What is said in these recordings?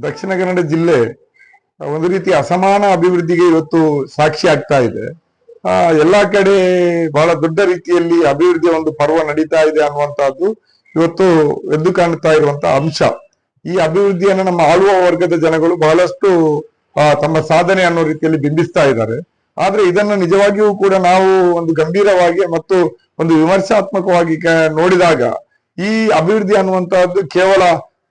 ದಕ್ಷಿಣ ಕನ್ನಡ ಜಿಲ್ಲೆ ಒಂದು ರೀತಿ ಅಸಮಾನ ಅಭಿವೃದ್ಧಿಗೆ ಇವತ್ತು ಸಾಕ್ಷಿ ಆಗ್ತಾ ಇದೆ. ಎಲ್ಲಾ ಕಡೆ ಬಹಳ ದೊಡ್ಡ ರೀತಿಯಲ್ಲಿ ಅಭಿವೃದ್ಧಿಯ ಒಂದು ಪರ್ವ ನಡೀತಾ ಇದೆ ಅನ್ನುವಂತಹದ್ದು ಇವತ್ತು ಎದ್ದು ಕಾಣುತ್ತಾ ಇರುವಂತಹ ಅಂಶ. ಈ ಅಭಿವೃದ್ಧಿಯನ್ನು ನಮ್ಮ ಆಳುವ ವರ್ಗದ ಜನಗಳು ಬಹಳಷ್ಟು ತಮ್ಮ ಸಾಧನೆ ಅನ್ನೋ ರೀತಿಯಲ್ಲಿ ಬಿಂಬಿಸ್ತಾ ಇದ್ದಾರೆ. ಆದ್ರೆ ಇದನ್ನು ನಿಜವಾಗಿಯೂ ಕೂಡ ನಾವು ಒಂದು ಗಂಭೀರವಾಗಿ ಮತ್ತು ಒಂದು ವಿಮರ್ಶಾತ್ಮಕವಾಗಿ ನೋಡಿದಾಗ ಈ ಅಭಿವೃದ್ಧಿ ಅನ್ನುವಂತಹದ್ದು ಕೇವಲ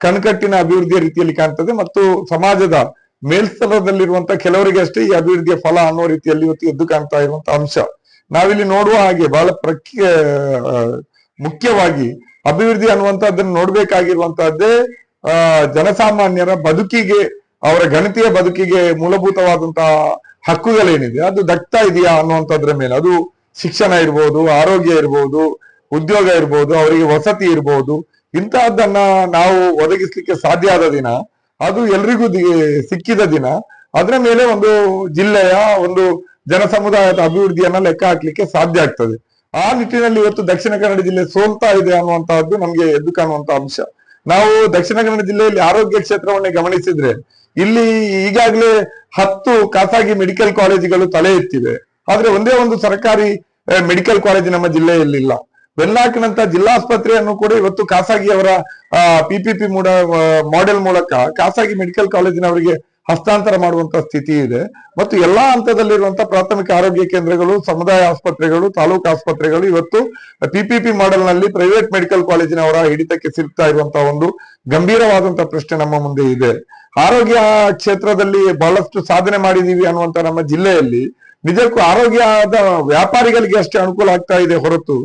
ಕಣ್ಕಟ್ಟಿನ ಅಭಿವೃದ್ಧಿಯ ರೀತಿಯಲ್ಲಿ ಕಾಣ್ತದೆ ಮತ್ತು ಸಮಾಜದ ಮೇಲ್ಸ್ತರದಲ್ಲಿರುವಂತಹ ಕೆಲವರಿಗೆ ಅಷ್ಟೇ ಈ ಅಭಿವೃದ್ಧಿಯ ಫಲ ಅನ್ನೋ ರೀತಿಯಲ್ಲಿ ಇವತ್ತು ಎದ್ದು ಕಾಣ್ತಾ ಇರುವಂತಹ ಅಂಶ. ನಾವಿಲ್ಲಿ ನೋಡುವ ಹಾಗೆ ಬಹಳ ಮುಖ್ಯವಾಗಿ ಅಭಿವೃದ್ಧಿ ಅನ್ನುವಂತಹದ್ದನ್ನು ನೋಡ್ಬೇಕಾಗಿರುವಂತಹದ್ದೇ ಜನಸಾಮಾನ್ಯರ ಬದುಕಿಗೆ, ಅವರ ಗಣತಿಯ ಬದುಕಿಗೆ ಮೂಲಭೂತವಾದಂತಹ ಹಕ್ಕುಗಳೇನಿದೆ ಅದು ದಕ್ತಾ ಇದೆಯಾ ಅನ್ನುವಂಥದ್ರ ಮೇಲೆ. ಅದು ಶಿಕ್ಷಣ ಇರ್ಬೋದು, ಆರೋಗ್ಯ ಇರ್ಬೋದು, ಉದ್ಯೋಗ ಇರ್ಬೋದು, ಅವರಿಗೆ ವಸತಿ ಇರ್ಬೋದು, ಇಂತಹದ್ದನ್ನ ನಾವು ಒದಗಿಸ್ಲಿಕ್ಕೆ ಸಾಧ್ಯ ಆದ ದಿನ, ಅದು ಎಲ್ರಿಗೂ ಸಿಕ್ಕಿದ ದಿನ, ಅದರ ಮೇಲೆ ಒಂದು ಜಿಲ್ಲೆಯ ಒಂದು ಜನ ಸಮುದಾಯದ ಅಭಿವೃದ್ಧಿಯನ್ನ ಲೆಕ್ಕ ಹಾಕ್ಲಿಕ್ಕೆ ಸಾಧ್ಯ ಆಗ್ತದೆ. ಆ ನಿಟ್ಟಿನಲ್ಲಿ ಇವತ್ತು ದಕ್ಷಿಣ ಕನ್ನಡ ಜಿಲ್ಲೆ ಸೋಲ್ತಾ ಇದೆ ಅನ್ನುವಂತಹದ್ದು ನಮ್ಗೆ ಎದ್ದು ಕಾಣುವಂತ ಅಂಶ. ನಾವು ದಕ್ಷಿಣ ಕನ್ನಡ ಜಿಲ್ಲೆಯಲ್ಲಿ ಆರೋಗ್ಯ ಕ್ಷೇತ್ರವನ್ನೇ ಗಮನಿಸಿದ್ರೆ ಇಲ್ಲಿ ಈಗಾಗಲೇ 10 ಖಾಸಗಿ ಮೆಡಿಕಲ್ ಕಾಲೇಜುಗಳು ತಲೆ ಎತ್ತಿವೆ. ಆದ್ರೆ ಒಂದೇ ಒಂದು ಸರ್ಕಾರಿ ಮೆಡಿಕಲ್ ಕಾಲೇಜ್ ನಮ್ಮ ಜಿಲ್ಲೆಯಲ್ಲಿಲ್ಲ. ವೆನ್ಲಾಕ್ನಂತ ಜಿಲ್ಲಾಸ್ಪತ್ರೆಯನ್ನು ಕೂಡ ಇವತ್ತು ಖಾಸಗಿಯವರ PPP ಮಾಡೆಲ್ ಮೂಲಕ ಖಾಸಗಿ ಮೆಡಿಕಲ್ ಕಾಲೇಜಿನವರಿಗೆ ಹಸ್ತಾಂತರ ಮಾಡುವಂತ ಸ್ಥಿತಿ ಇದೆ. ಮತ್ತು ಎಲ್ಲಾ ಹಂತದಲ್ಲಿರುವಂತಹ ಪ್ರಾಥಮಿಕ ಆರೋಗ್ಯ ಕೇಂದ್ರಗಳು, ಸಮುದಾಯ ಆಸ್ಪತ್ರೆಗಳು, ತಾಲೂಕು ಆಸ್ಪತ್ರೆಗಳು ಇವತ್ತು PPP ಮಾಡೆಲ್ ನಲ್ಲಿ ಪ್ರೈವೇಟ್ ಮೆಡಿಕಲ್ ಕಾಲೇಜಿನವರ ಹಿಡಿತಕ್ಕೆ ಸಿಗ್ತಾ ಇರುವಂತಹ ಒಂದು ಗಂಭೀರವಾದಂತಹ ಪ್ರಶ್ನೆ ನಮ್ಮ ಮುಂದೆ ಇದೆ. ಆರೋಗ್ಯ ಕ್ಷೇತ್ರದಲ್ಲಿ ಬಹಳಷ್ಟು ಸಾಧನೆ ಮಾಡಿದೀವಿ ಅನ್ನುವಂತ ನಮ್ಮ ಜಿಲ್ಲೆಯಲ್ಲಿ ನಿಜಕ್ಕೂ ಆರೋಗ್ಯದ ವ್ಯಾಪಾರಿಗಳಿಗೆ ಅಷ್ಟೇ ಅನುಕೂಲ ಆಗ್ತಾ ಇದೆ ಹೊರತು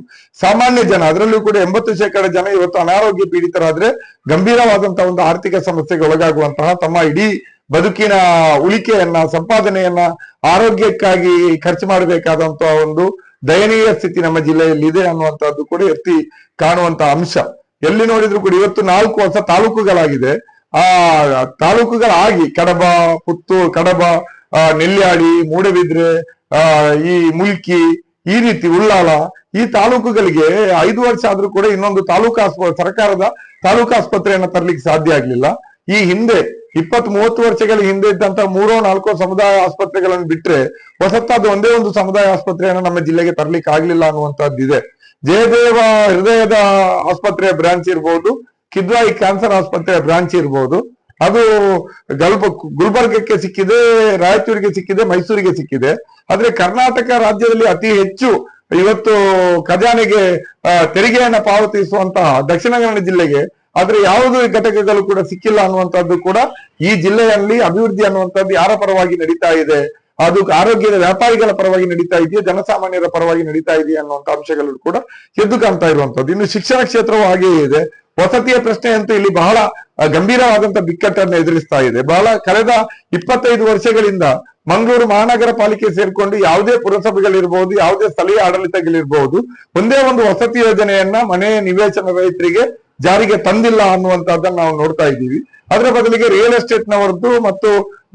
ಸಾಮಾನ್ಯ ಜನ, ಅದರಲ್ಲೂ ಕೂಡ 80% ಜನ ಇವತ್ತು ಅನಾರೋಗ್ಯ ಪೀಡಿತರಾದ್ರೆ ಗಂಭೀರವಾದಂತಹ ಒಂದು ಆರ್ಥಿಕ ಸಮಸ್ಯೆಗೆ ಒಳಗಾಗುವಂತಹ, ತಮ್ಮ ಇಡೀ ಬದುಕಿನ ಉಳಿಕೆಯನ್ನ, ಸಂಪಾದನೆಯನ್ನ ಆರೋಗ್ಯಕ್ಕಾಗಿ ಖರ್ಚು ಮಾಡಬೇಕಾದಂತಹ ಒಂದು ದಯನೀಯ ಸ್ಥಿತಿ ನಮ್ಮ ಜಿಲ್ಲೆಯಲ್ಲಿ ಇದೆ ಅನ್ನುವಂಥದ್ದು ಕೂಡ ಎತ್ತಿ ಕಾಣುವಂತ ಅಂಶ. ಎಲ್ಲಿ ನೋಡಿದ್ರು ಕೂಡ ಇವತ್ತು 4 ಹೊಸ ತಾಲೂಕುಗಳಾಗಿದೆ. ಆ ತಾಲೂಕುಗಳಾಗಿ ಕಡಬ, ಪುತ್ತೂರು, ಕಡಬ, ನೆಲ್ಯಾಡಿ, ಮೂಡಬಿದ್ರೆ, ಈ ಮುಲ್ಕಿ, ಈ ರೀತಿ ಉಳ್ಳಾಲ, ಈ ತಾಲೂಕುಗಳಿಗೆ 5 ವರ್ಷ ಆದ್ರೂ ಕೂಡ ಇನ್ನೊಂದು ಸರ್ಕಾರದ ತಾಲೂಕು ಆಸ್ಪತ್ರೆಯನ್ನ ತರ್ಲಿಕ್ಕೆ ಸಾಧ್ಯ ಆಗ್ಲಿಲ್ಲ. ಈ ಹಿಂದೆ 20-30 ವರ್ಷಗಳ ಹಿಂದೆ ಇದ್ದಂತ 3-4 ಸಮುದಾಯ ಆಸ್ಪತ್ರೆಗಳನ್ನು ಬಿಟ್ರೆ ಹೊಸತಾದ ಒಂದೇ ಒಂದು ಸಮುದಾಯ ಆಸ್ಪತ್ರೆಯನ್ನ ನಮ್ಮ ಜಿಲ್ಲೆಗೆ ತರ್ಲಿಕ್ಕೆ ಆಗ್ಲಿಲ್ಲ ಅನ್ನುವಂತಹದ್ದಿದೆ. ಜಯದೇವ ಹೃದಯದ ಆಸ್ಪತ್ರೆಯ ಬ್ರಾಂಚ್ ಇರ್ಬೋದು, ಕಿದ್ವಾಯಿ ಕ್ಯಾನ್ಸರ್ ಆಸ್ಪತ್ರೆಯ ಬ್ರಾಂಚ್ ಇರ್ಬೋದು, ಅದು ಗುಲ್ಬರ್ಗಕ್ಕೆ ಸಿಕ್ಕಿದೆ, ರಾಯಚೂರಿಗೆ ಸಿಕ್ಕಿದೆ, ಮೈಸೂರಿಗೆ ಸಿಕ್ಕಿದೆ. ಆದ್ರೆ ಕರ್ನಾಟಕ ರಾಜ್ಯದಲ್ಲಿ ಅತಿ ಹೆಚ್ಚು ಇವತ್ತು ಖಜಾನೆಗೆ ತೆರಿಗೆಯನ್ನ ಪಾವತಿಸುವಂತಹ ದಕ್ಷಿಣ ಕನ್ನಡ ಜಿಲ್ಲೆಗೆ ಆದ್ರೆ ಯಾವುದೇ ಘಟಕಗಳು ಕೂಡ ಸಿಕ್ಕಿಲ್ಲ ಅನ್ನುವಂಥದ್ದು ಕೂಡ ಈ ಜಿಲ್ಲೆಯಲ್ಲಿ ಅಭಿವೃದ್ಧಿ ಅನ್ನುವಂಥದ್ದು ಯಾರ ಪರವಾಗಿ ನಡೀತಾ ಇದೆ, ಅದು ಆರೋಗ್ಯದ ವ್ಯಾಪಾರಿಗಳ ಪರವಾಗಿ ನಡೀತಾ ಇದೆಯಾ, ಜನಸಾಮಾನ್ಯರ ಪರವಾಗಿ ನಡೀತಾ ಇದೆಯಾ ಅನ್ನುವಂಥ ಅಂಶಗಳು ಕೂಡ ಎದ್ದು ಕಾಣ್ತಾ ಇರುವಂತದ್ದು. ಇನ್ನು ಶಿಕ್ಷಣ ಕ್ಷೇತ್ರವೂ ಹಾಗೆಯೇ ಇದೆ. ವಸತಿಯ ಪ್ರಶ್ನೆ ಅಂತೂ ಇಲ್ಲಿ ಬಹಳ ಗಂಭೀರವಾದಂತ ಬಿಕ್ಕಟ್ಟನ್ನು ಎದುರಿಸ್ತಾ ಇದೆ. ಕಳೆದ 25 ವರ್ಷಗಳಿಂದ ಮಂಗಳೂರು ಮಹಾನಗರ ಪಾಲಿಕೆ ಸೇರ್ಕೊಂಡು ಯಾವುದೇ ಪುರಸಭೆಗಳಿರ್ಬಹುದು, ಯಾವುದೇ ಸ್ಥಳೀಯ ಆಡಳಿತಗಳಿರ್ಬಹುದು, ಒಂದೇ ಒಂದು ವಸತಿ ಯೋಜನೆಯನ್ನ ಮನೆ ನಿವೇಶನ ರೈತರಿಗೆ ಜಾರಿಗೆ ತಂದಿಲ್ಲ ಅನ್ನುವಂತಹದ್ದನ್ನ ನಾವು ನೋಡ್ತಾ ಇದ್ದೀವಿ. ಅದರ ಬದಲಿಗೆ ರಿಯಲ್ ಎಸ್ಟೇಟ್ ನವರದ್ದು ಮತ್ತು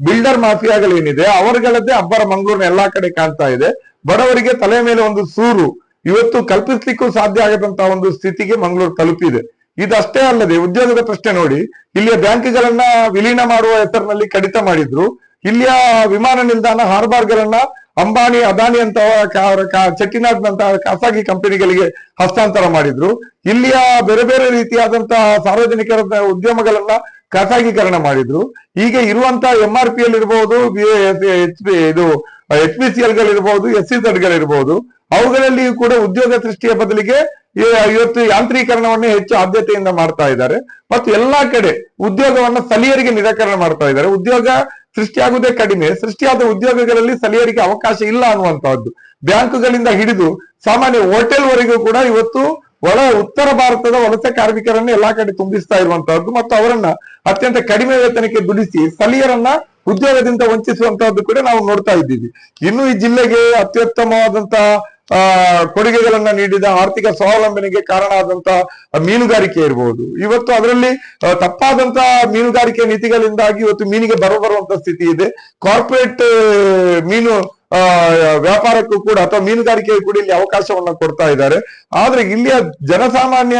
ಬಿಲ್ಡರ್ ಮಾಫಿಯಾಗಳೇನಿದೆ ಅವರುಗಳದ್ದೇ ಅಬ್ಬರ ಮಂಗಳೂರಿನ ಎಲ್ಲಾ ಕಡೆ ಕಾಣ್ತಾ ಇದೆ. ಬಡವರಿಗೆ ತಲೆ ಮೇಲೆ ಒಂದು ಸೂರು ಇವತ್ತು ಕಲ್ಪಿಸ್ಲಿಕ್ಕೂ ಸಾಧ್ಯ ಆಗದಂತಹ ಒಂದು ಸ್ಥಿತಿಗೆ ಮಂಗಳೂರು ತಲುಪಿದೆ. ಇದಷ್ಟೇ ಅಲ್ಲದೆ ಉದ್ಯೋಗದ ಪ್ರಶ್ನೆ ನೋಡಿ, ಇಲ್ಲಿಯ ಬ್ಯಾಂಕ್ಗಳನ್ನ ವಿಲೀನ ಮಾಡುವ ಹೆಸರಿನಲ್ಲಿ ಕಡಿತ ಮಾಡಿದ್ರು. ಇಲ್ಲಿಯ ವಿಮಾನ ನಿಲ್ದಾಣ ಹಾರ್ಬರ್ಗಳನ್ನ ಅಂಬಾನಿ, ಅದಾನಿ ಅಂತ ಚೆಟ್ಟಿನಾಡ್ ನಂತಹ ಖಾಸಗಿ ಕಂಪನಿಗಳಿಗೆ ಹಸ್ತಾಂತರ ಮಾಡಿದ್ರು. ಇಲ್ಲಿಯ ಬೇರೆ ಬೇರೆ ರೀತಿಯಾದಂತಹ ಸಾರ್ವಜನಿಕರ ಉದ್ಯಮಗಳನ್ನ ಖಾಸಗೀಕರಣ ಮಾಡಿದ್ರು. ಹೀಗೆ ಇರುವಂತಹ MRPL ಇರ್ಬೋದು, HPCL ಗಳಿರ್ಬೋದು, SEZ ಗಳಿರ್ಬೋದು, ಅವುಗಳಲ್ಲಿಯೂ ಕೂಡ ಉದ್ಯೋಗ ಸೃಷ್ಟಿಯ ಬದಲಿಗೆ ಇವತ್ತು ಯಾಂತ್ರೀಕರಣವನ್ನೇ ಹೆಚ್ಚು ಆದ್ಯತೆಯಿಂದ ಮಾಡ್ತಾ ಇದ್ದಾರೆ. ಮತ್ತು ಎಲ್ಲಾ ಕಡೆ ಉದ್ಯೋಗವನ್ನ ಸ್ಥಳೀಯರಿಗೆ ನಿರಾಕರಣೆ ಮಾಡ್ತಾ ಇದ್ದಾರೆ. ಉದ್ಯೋಗ ಸೃಷ್ಟಿಯಾಗುವುದೇ ಕಡಿಮೆ, ಸೃಷ್ಟಿಯಾದ ಉದ್ಯೋಗಗಳಲ್ಲಿ ಸ್ಥಳೀಯರಿಗೆ ಅವಕಾಶ ಇಲ್ಲ ಅನ್ನುವಂತಹದ್ದು. ಬ್ಯಾಂಕುಗಳಿಂದ ಹಿಡಿದು ಸಾಮಾನ್ಯ ಹೋಟೆಲ್ ವರೆಗೂ ಕೂಡ ಇವತ್ತು ಉತ್ತರ ಭಾರತದ ವಲಸೆ ಕಾರ್ಮಿಕರನ್ನ ಎಲ್ಲಾ ಕಡೆ ತುಂಬಿಸ್ತಾ ಇರುವಂತಹದ್ದು ಮತ್ತು ಅವರನ್ನ ಅತ್ಯಂತ ಕಡಿಮೆ ವೇತನಕ್ಕೆ ದುಡಿಸಿ ಸ್ಥಳೀಯರನ್ನ ಉದ್ಯೋಗದಿಂದ ವಂಚಿಸುವಂತಹದ್ದು ಕೂಡ ನಾವು ನೋಡ್ತಾ ಇದ್ದೀವಿ. ಇನ್ನು ಈ ಜಿಲ್ಲೆಗೆ ಅತ್ಯುತ್ತಮವಾದಂತಹ ಕೊಡುಗೆಗಳನ್ನ ನೀಡಿದ, ಆರ್ಥಿಕ ಸ್ವಾವಲಂಬನೆಗೆ ಕಾರಣ ಆದಂತಹ ಮೀನುಗಾರಿಕೆ ಇರಬಹುದು. ಇವತ್ತು ಅದರಲ್ಲಿ ತಪ್ಪಾದಂತಹ ಮೀನುಗಾರಿಕೆ ನೀತಿಗಳಿಂದಾಗಿ ಇವತ್ತು ಮೀನಿಗೆ ಬರುವಂತ ಸ್ಥಿತಿ ಇದೆ. ಕಾರ್ಪೊರೇಟ್ ಮೀನು ವ್ಯಾಪಾರಕ್ಕೂ ಕೂಡ ಅಥವಾ ಮೀನುಗಾರಿಕೆಗೂ ಕೂಡ ಇಲ್ಲಿ ಅವಕಾಶವನ್ನ ಕೊಡ್ತಾ ಇದ್ದಾರೆ. ಆದ್ರೆ ಇಲ್ಲಿಯ ಜನಸಾಮಾನ್ಯ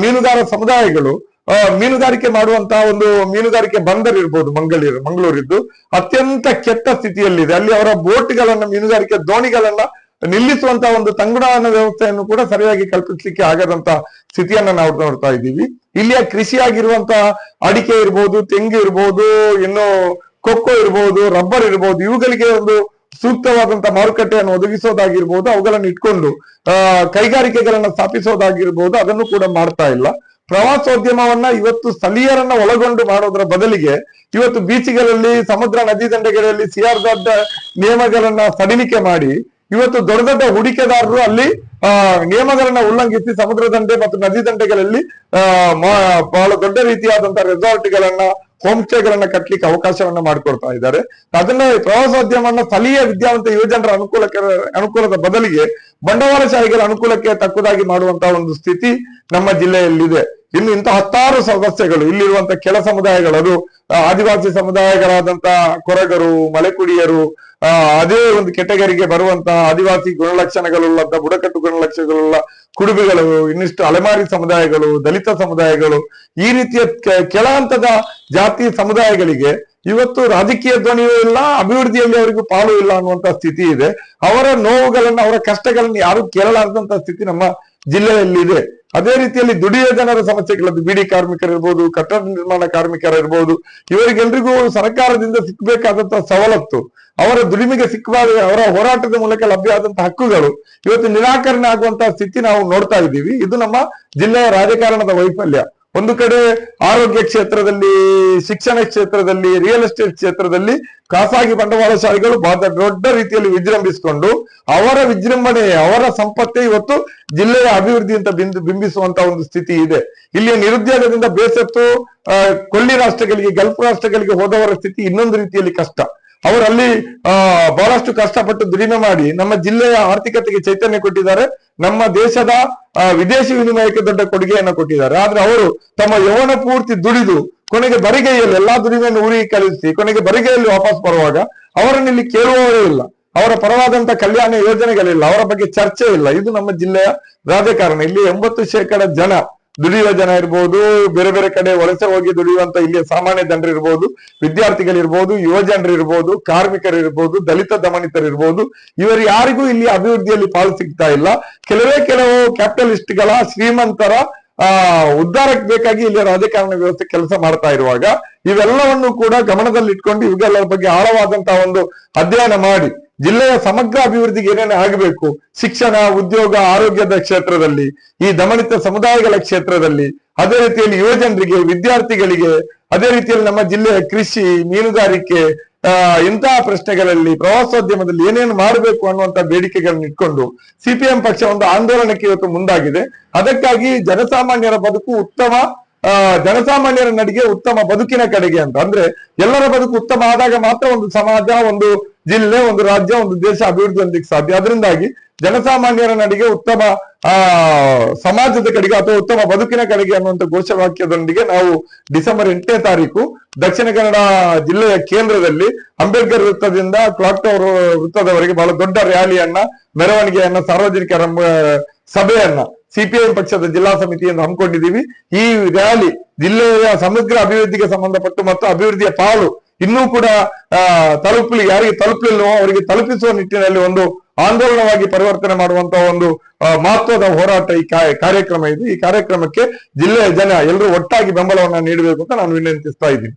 ಮೀನುಗಾರ ಸಮುದಾಯಗಳು ಮೀನುಗಾರಿಕೆ ಮಾಡುವಂತಹ ಒಂದು ಮೀನುಗಾರಿಕೆ ಬಂದರ್ ಇರ್ಬೋದು ಮಂಗಳೂರಿದ್ದು ಅತ್ಯಂತ ಕೆಟ್ಟ ಸ್ಥಿತಿಯಲ್ಲಿದೆ. ಅಲ್ಲಿ ಅವರ ಬೋಟ್ಗಳನ್ನ ಮೀನುಗಾರಿಕೆ ದೋಣಿಗಳನ್ನ ನಿಲ್ಲಿಸುವಂತ ಒಂದು ತಂಗುದಾಣ ವ್ಯವಸ್ಥೆಯನ್ನು ಕೂಡ ಸರಿಯಾಗಿ ಕಲ್ಪಿಸ್ಲಿಕ್ಕೆ ಆಗದಂತ ಸ್ಥಿತಿಯನ್ನ ನಾವು ನೋಡ್ತಾ ಇದ್ದೀವಿ. ಇಲ್ಲಿಯ ಕೃಷಿಯಾಗಿರುವಂತಹ ಅಡಿಕೆ ಇರ್ಬೋದು, ತೆಂಗು ಇರ್ಬೋದು, ಇನ್ನು ಕೊಕ್ಕೋ ಇರ್ಬೋದು, ರಬ್ಬರ್ ಇರ್ಬೋದು, ಇವುಗಳಿಗೆ ಒಂದು ಸೂಕ್ತವಾದಂತಹ ಮಾರುಕಟ್ಟೆಯನ್ನು ಒದಗಿಸೋದಾಗಿರ್ಬೋದು, ಅವುಗಳನ್ನು ಇಟ್ಕೊಂಡು ಕೈಗಾರಿಕೆಗಳನ್ನ ಸ್ಥಾಪಿಸೋದಾಗಿರ್ಬೋದು, ಅದನ್ನು ಕೂಡ ಮಾಡ್ತಾ ಇಲ್ಲ. ಪ್ರವಾಸೋದ್ಯಮವನ್ನ ಇವತ್ತು ಸ್ಥಳೀಯರನ್ನ ಒಳಗೊಂಡು ಮಾಡೋದ್ರ ಬದಲಿಗೆ ಇವತ್ತು ಬೀಚ್ಗಳಲ್ಲಿ, ಸಮುದ್ರ ನದಿ ದಂಡೆಗಳಲ್ಲಿ ಸಿಆರ್ಜೆಡ್ ನಿಯಮಗಳನ್ನ ಸಡಿಲಿಕೆ ಮಾಡಿ ಇವತ್ತು ದೊಡ್ಡ ದೊಡ್ಡ ಹೂಡಿಕೆದಾರರು ಅಲ್ಲಿ ನಿಯಮಗಳನ್ನ ಉಲ್ಲಂಘಿಸಿ ಸಮುದ್ರ ದಂಡೆ ಮತ್ತು ನದಿ ದಂಡೆಗಳಲ್ಲಿ ಬಹಳ ದೊಡ್ಡ ರೀತಿಯಾದಂತಹ ರೆಸಾರ್ಟ್ಗಳನ್ನ, ಹೋಮ್ ಸ್ಟೇಗಳನ್ನ ಕಟ್ಟಲಿಕ್ಕೆ ಅವಕಾಶವನ್ನ ಮಾಡಿಕೊಡ್ತಾ ಇದ್ದಾರೆ. ಅದನ್ನ ಪ್ರವಾಸೋದ್ಯಮವನ್ನ ಸ್ಥಳೀಯ ವಿದ್ಯಾವಂತ ಯುವಜನರ ಅನುಕೂಲದ ಬದಲಿಗೆ ಬಂಡವಾಳಶಾಹಿಗಳ ಅನುಕೂಲಕ್ಕೆ ತಕ್ಕದಾಗಿ ಮಾಡುವಂತಹ ಒಂದು ಸ್ಥಿತಿ ನಮ್ಮ ಜಿಲ್ಲೆಯಲ್ಲಿದೆ. ಇನ್ನು ಇಂತಹ ಹತ್ತಾರು ಸಮಸ್ಯೆಗಳು ಇಲ್ಲಿರುವಂತಹ ಕೆಲ ಸಮುದಾಯಗಳು, ಅದು ಆದಿವಾಸಿ ಸಮುದಾಯಗಳಾದಂತಹ ಕೊರಗರು, ಮಲೆಕುಡಿಯರು, ಅದೇ ಒಂದು ಕೆಟಗರಿಗೆ ಬರುವಂತಹ ಆದಿವಾಸಿ ಗುಣಲಕ್ಷಣಗಳುಳ್ಳಂತ ಬುಡಕಟ್ಟು ಗುಣಲಕ್ಷಣಗಳುಳ್ಳ ಕುಡುಬಿಗಳು, ಇನ್ನಿಷ್ಟು ಅಲೆಮಾರಿ ಸಮುದಾಯಗಳು, ದಲಿತ ಸಮುದಾಯಗಳು, ಈ ರೀತಿಯ ಕೆಳ ಹಂತದ ಜಾತಿ ಸಮುದಾಯಗಳಿಗೆ ಇವತ್ತು ರಾಜಕೀಯ ಧ್ವನಿಯೂ ಇಲ್ಲ, ಅಭಿವೃದ್ಧಿಯಲ್ಲಿ ಅವರಿಗೂ ಪಾಲು ಇಲ್ಲ ಅನ್ನುವಂತ ಸ್ಥಿತಿ ಇದೆ. ಅವರ ನೋವುಗಳನ್ನ, ಅವರ ಕಷ್ಟಗಳನ್ನ ಯಾರು ಕೇಳಲಾರದಂತ ಸ್ಥಿತಿ ನಮ್ಮ ಜಿಲ್ಲೆಯಲ್ಲಿದೆ. ಅದೇ ರೀತಿಯಲ್ಲಿ ದುಡಿಯುವ ಜನರ ಸಮಸ್ಯೆಗಳದ್ದು, ಬಿಡಿ ಕಾರ್ಮಿಕರಿರ್ಬೋದು, ಕಟ್ಟಡ ನಿರ್ಮಾಣ ಕಾರ್ಮಿಕರಿರ್ಬೋದು, ಇವರಿಗೆಲ್ರಿಗೂ ಸರ್ಕಾರದಿಂದ ಸಿಕ್ಕಬೇಕಾದಂತಹ ಸವಲತ್ತು, ಅವರ ದುಡಿಮೆಗೆ ಸಿಕ್ಕಬಾರ, ಅವರ ಹೋರಾಟದ ಮೂಲಕ ಲಭ್ಯ ಆದಂತಹ ಹಕ್ಕುಗಳು ಇವತ್ತು ನಿರಾಕರಣೆ ಆಗುವಂತಹ ಸ್ಥಿತಿ ನಾವು ನೋಡ್ತಾ ಇದ್ದೀವಿ. ಇದು ನಮ್ಮ ಜಿಲ್ಲೆಯ ರಾಜಕಾರಣದ ವೈಫಲ್ಯ. ಒಂದು ಕಡೆ ಆರೋಗ್ಯ ಕ್ಷೇತ್ರದಲ್ಲಿ, ಶಿಕ್ಷಣ ಕ್ಷೇತ್ರದಲ್ಲಿ, ರಿಯಲ್ ಎಸ್ಟೇಟ್ ಕ್ಷೇತ್ರದಲ್ಲಿ ಖಾಸಗಿ ಬಂಡವಾಳಶಾಹಿಗಳು ಬಹಳ ದೊಡ್ಡ ರೀತಿಯಲ್ಲಿ ವಿಜೃಂಭಿಸಿಕೊಂಡು ಅವರ ವಿಜೃಂಭಣೆ, ಅವರ ಸಂಪತ್ತೇ ಇವತ್ತು ಜಿಲ್ಲೆಯ ಅಭಿವೃದ್ಧಿ ಅಂತ ಬಿಂಬಿಸುವಂತ ಒಂದು ಸ್ಥಿತಿ ಇದೆ. ಇಲ್ಲಿಯ ನಿರುದ್ಯೋಗದಿಂದ ಬೇಸತ್ತು ಕೊಲ್ಲಿ ರಾಷ್ಟ್ರಗಳಿಗೆ, ಗಲ್ಫ್ ರಾಷ್ಟ್ರಗಳಿಗೆ ಹೋದವರ ಸ್ಥಿತಿ ಇನ್ನೊಂದು ರೀತಿಯಲ್ಲಿ ಕಷ್ಟ. ಅವರಲ್ಲಿ ಬಹಳಷ್ಟು ಕಷ್ಟಪಟ್ಟು ದುಡಿಮೆ ಮಾಡಿ ನಮ್ಮ ಜಿಲ್ಲೆಯ ಆರ್ಥಿಕತೆಗೆ ಚೈತನ್ಯ ಕೊಟ್ಟಿದ್ದಾರೆ, ನಮ್ಮ ದೇಶದ ವಿದೇಶಿ ವಿನಿಮಯಕ್ಕೆ ದೊಡ್ಡ ಕೊಡುಗೆಯನ್ನು ಕೊಟ್ಟಿದ್ದಾರೆ. ಆದ್ರೆ ಅವರು ತಮ್ಮ ಯೌವನ ಪೂರ್ತಿ ದುಡಿದು ಕೊನೆಗೆ ಬರಿಗೈಯಲ್ಲಿ ಎಲ್ಲಾ ದುಡಿಮೆಯನ್ನು ಊರಿಗೆ ಕಳಿಸಿ ಕೊನೆಗೆ ಬರಿಗೈಯಲ್ಲಿ ವಾಪಸ್ ಬರುವಾಗ ಅವರನ್ನು ಇಲ್ಲಿ ಕೇಳುವವರೇ ಇಲ್ಲ, ಅವರ ಪರವಾದಂತ ಕಲ್ಯಾಣ ಯೋಜನೆಗಳಿಲ್ಲ, ಅವರ ಬಗ್ಗೆ ಚರ್ಚೆ ಇಲ್ಲ. ಇದು ನಮ್ಮ ಜಿಲ್ಲೆಯ ರಾಜಕಾರಣ. ಇಲ್ಲಿ 80% ಜನ ದುಡಿಯುವ ಜನ ಇರ್ಬೋದು, ಬೇರೆ ಬೇರೆ ಕಡೆ ವಲಸೆ ಹೋಗಿ ದುಡಿಯುವಂತ ಇಲ್ಲಿಯ ಸಾಮಾನ್ಯ ಜನರಿರ್ಬೋದು, ವಿದ್ಯಾರ್ಥಿಗಳಿರ್ಬೋದು, ಯುವ ಜನರಿರ್ಬೋದು, ಕಾರ್ಮಿಕರಿರ್ಬೋದು, ದಲಿತ ದಮನಿತರಿರ್ಬೋದು, ಇವರು ಯಾರಿಗೂ ಇಲ್ಲಿ ಅಭಿವೃದ್ಧಿಯಲ್ಲಿ ಪಾಲು ಸಿಗ್ತಾ ಇಲ್ಲ. ಕೆಲವು ಕ್ಯಾಪಿಟಲಿಸ್ಟ್ಗಳ, ಶ್ರೀಮಂತರ ಉದ್ಧಾರಕ್ಕೆ ಬೇಕಾಗಿ ಇಲ್ಲಿ ರಾಜಕಾರಣ ವ್ಯವಸ್ಥೆ ಕೆಲಸ ಮಾಡ್ತಾ ಇರುವಾಗ ಇವೆಲ್ಲವನ್ನು ಕೂಡ ಗಮನದಲ್ಲಿಟ್ಕೊಂಡು ಇವುಗಳ ಬಗ್ಗೆ ಆಳವಾದಂತಹ ಒಂದು ಅಧ್ಯಯನ ಮಾಡಿ ಜಿಲ್ಲೆಯ ಸಮಗ್ರ ಅಭಿವೃದ್ಧಿಗೆ ಏನೇನು ಆಗಬೇಕು, ಶಿಕ್ಷಣ, ಉದ್ಯೋಗ, ಆರೋಗ್ಯದ ಕ್ಷೇತ್ರದಲ್ಲಿ, ಈ ದಮನಿತ ಸಮುದಾಯಗಳ ಕ್ಷೇತ್ರದಲ್ಲಿ, ಅದೇ ರೀತಿಯಲ್ಲಿ ಯುವ ಜನರಿಗೆ, ವಿದ್ಯಾರ್ಥಿಗಳಿಗೆ, ಅದೇ ರೀತಿಯಲ್ಲಿ ನಮ್ಮ ಜಿಲ್ಲೆಯ ಕೃಷಿ, ಮೀನುಗಾರಿಕೆ, ಇಂತಹ ಪ್ರಶ್ನೆಗಳಲ್ಲಿ, ಪ್ರವಾಸೋದ್ಯಮದಲ್ಲಿ ಏನೇನು ಮಾಡಬೇಕು ಅನ್ನುವಂತ ಬೇಡಿಕೆಗಳನ್ನ ಇಟ್ಕೊಂಡು ಸಿಪಿಎಂ ಪಕ್ಷ ಒಂದು ಆಂದೋಲನಕ್ಕೆ ಇವತ್ತು ಮುಂದಾಗಿದೆ. ಅದಕ್ಕಾಗಿ ಜನಸಾಮಾನ್ಯರ ಬದುಕು ಉತ್ತಮ, ಜನಸಾಮಾನ್ಯರ ನಡಿಗೆ ಉತ್ತಮ ಬದುಕಿನ ಕಡೆಗೆ ಅಂತ, ಅಂದ್ರೆ ಎಲ್ಲರ ಬದುಕು ಉತ್ತಮ ಆದಾಗ ಮಾತ್ರ ಒಂದು ಸಮಾಜ, ಒಂದು ಜಿಲ್ಲೆ, ಒಂದು ರಾಜ್ಯ, ಒಂದು ದೇಶ ಅಭಿವೃದ್ಧಿ ಹೊಂದಲಿಕ್ಕೆ ಸಾಧ್ಯ. ಅದರಿಂದಾಗಿ ಜನಸಾಮಾನ್ಯರ ನಡಿಗೆ ಉತ್ತಮ ಸಮಾಜದ ಕಡೆಗೆ ಅಥವಾ ಉತ್ತಮ ಬದುಕಿನ ಕಡೆಗೆ ಅನ್ನುವಂಥ ಘೋಷವಾಕ್ಯದೊಂದಿಗೆ ನಾವು ಡಿಸೆಂಬರ್ 8ನೇ ತಾರೀಕು ದಕ್ಷಿಣ ಕನ್ನಡ ಜಿಲ್ಲೆಯ ಕೇಂದ್ರದಲ್ಲಿ ಅಂಬೇಡ್ಕರ್ ವೃತ್ತದಿಂದ ಕ್ಲಾಕ್ ಟವರ್ ವೃತ್ತದವರೆಗೆ ಬಹಳ ದೊಡ್ಡ ರ್ಯಾಲಿಯನ್ನ, ಮೆರವಣಿಗೆಯನ್ನ, ಸಾರ್ವಜನಿಕ ಸಭೆಯನ್ನ ಸಿಪಿಐಎಂ ಪಕ್ಷದ ಜಿಲ್ಲಾ ಸಮಿತಿಯನ್ನು ಹಮ್ಮಿಕೊಂಡಿದ್ದೀವಿ. ಈ ರ್ಯಾಲಿ ಜಿಲ್ಲೆಯ ಸಮಗ್ರ ಅಭಿವೃದ್ಧಿಗೆ ಸಂಬಂಧಪಟ್ಟು ಮತ್ತು ಅಭಿವೃದ್ಧಿಯ ಪಾಲು ಇನ್ನೂ ಕೂಡ ಯಾರಿಗೆ ತಲುಪಲಿಲ್ಲವೋ ಅವರಿಗೆ ತಲುಪಿಸುವ ನಿಟ್ಟಿನಲ್ಲಿ ಒಂದು ಆಂದೋಲನವಾಗಿ ಪರಿವರ್ತನೆ ಮಾಡುವಂತಹ ಒಂದು ಮಹತ್ವದ ಹೋರಾಟ ಈ ಕಾರ್ಯಕ್ರಮ ಇದು. ಈ ಕಾರ್ಯಕ್ರಮಕ್ಕೆ ಜಿಲ್ಲೆಯ ಜನ ಎಲ್ಲರೂ ಒಟ್ಟಾಗಿ ಬೆಂಬಲವನ್ನ ನೀಡಬೇಕು ಅಂತ ನಾನು ವಿನಂತಿಸ್ತಾ ಇದ್ದೀನಿ.